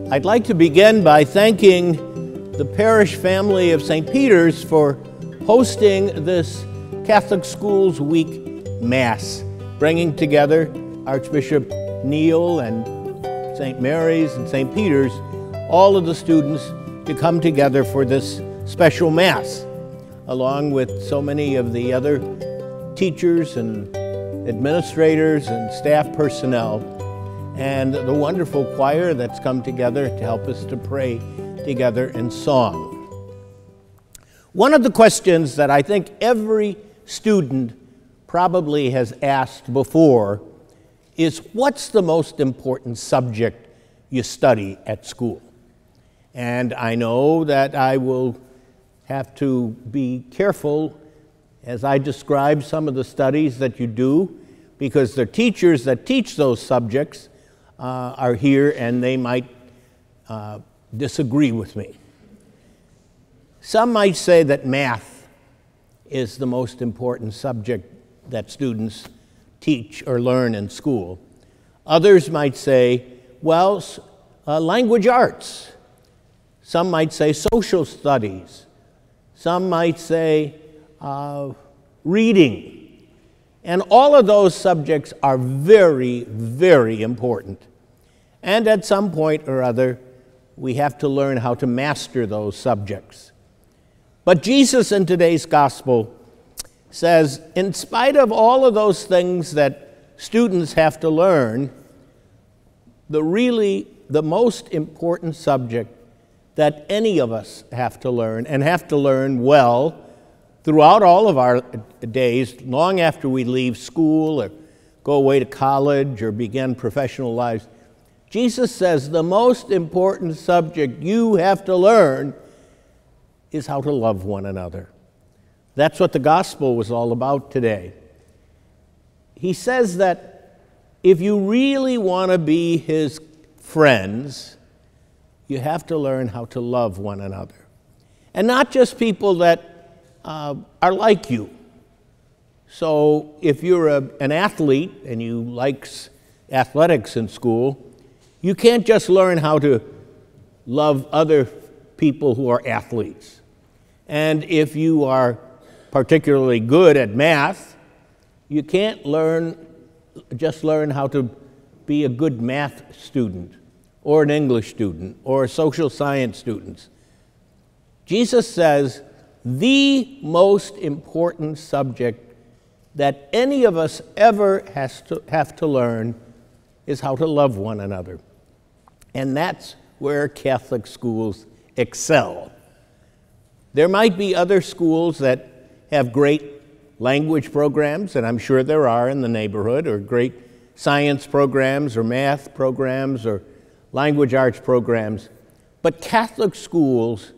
I'd like to begin by thanking the parish family of St. Peter's for hosting this Catholic Schools Week Mass, bringing together Archbishop Neale and St. Mary's and St. Peter's, all of the students to come together for this special Mass, along with so many of the other teachers and administrators and staff personnel, and the wonderful choir that's come together to help us to pray together in song. One of the questions that I think every student probably has asked before is, what's the most important subject you study at school? And I know that I will have to be careful as I describe some of the studies that you do, because the teachers that teach those subjects are here and they might disagree with me. Some might say that math is the most important subject that students teach or learn in school. Others might say, well, language arts. Some might say social studies. Some might say reading. And all of those subjects are very, very important. And at some point or other, we have to learn how to master those subjects. But Jesus in today's gospel says, in spite of all of those things that students have to learn, the most important subject that any of us have to learn, and have to learn well throughout all of our days, long after we leave school or go away to college or begin professional lives, Jesus says the most important subject you have to learn is how to love one another. That's what the gospel was all about today. He says that if you really want to be his friends, you have to learn how to love one another. And not just people that are like you. So if you're an athlete and you like athletics in school, you can't just learn how to love other people who are athletes. And if you are particularly good at math, you can't just learn how to be a good math student or an English student or a social science student. Jesus says the most important subject that any of us ever have to learn is how to love one another. And that's where Catholic schools excel. There might be other schools that have great language programs, and I'm sure there are in the neighborhood, or great science programs or math programs or language arts programs. But Catholic schools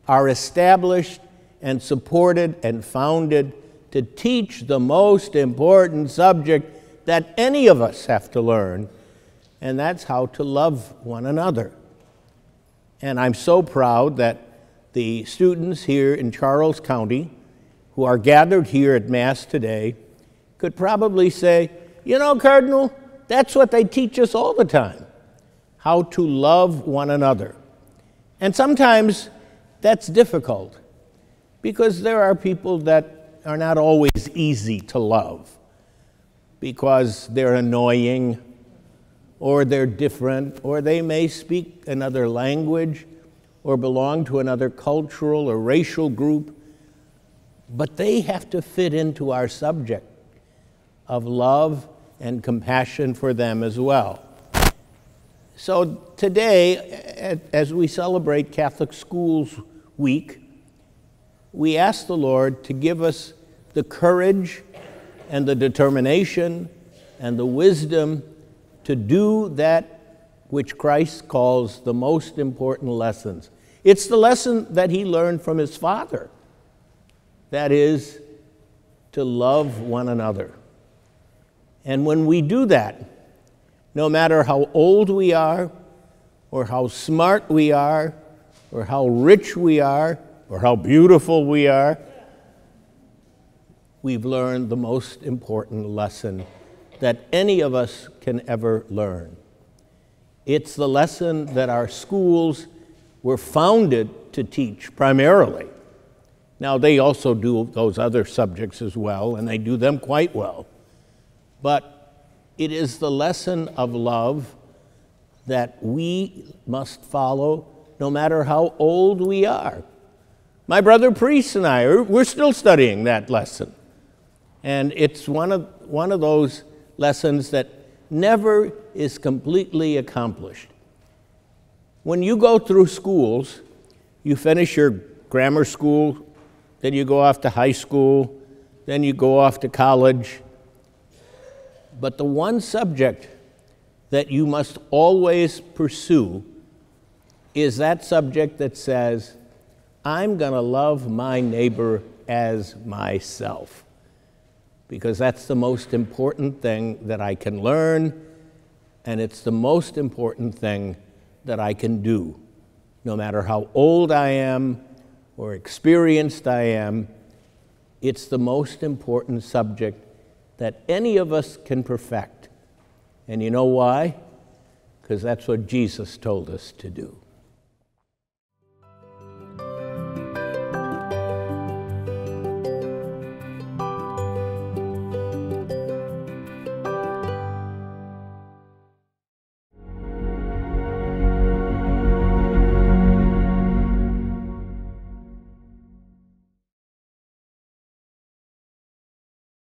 are established and supported and founded to teach the most important subject that any of us have to learn, and that's how to love one another. And I'm so proud that the students here in Charles County who are gathered here at Mass today could probably say, you know, Cardinal, that's what they teach us all the time, how to love one another. And sometimes that's difficult because there are people that are not always easy to love because they're annoying, or they're different, or they may speak another language or belong to another cultural or racial group, but they have to fit into our subject of love and compassion for them as well. So today, as we celebrate Catholic Schools Week, we ask the Lord to give us the courage and the determination and the wisdom to do that which Christ calls the most important lessons. It's the lesson that he learned from his Father. That is, to love one another. And when we do that, no matter how old we are, or how smart we are, or how rich we are, or how beautiful we are, we've learned the most important lesson that any of us can ever learn. It's the lesson that our schools were founded to teach primarily. Now, they also do those other subjects as well, and they do them quite well. But it is the lesson of love that we must follow no matter how old we are. My brother priest and I, we're still studying that lesson. And it's one of those lessons that never is completely accomplished. When you go through schools, you finish your grammar school, then you go off to high school, then you go off to college. But the one subject that you must always pursue is that subject that says, I'm going to love my neighbor as myself. Because that's the most important thing that I can learn, and it's the most important thing that I can do. No matter how old I am or experienced I am, it's the most important subject that any of us can perfect. And you know why? Because that's what Jesus told us to do.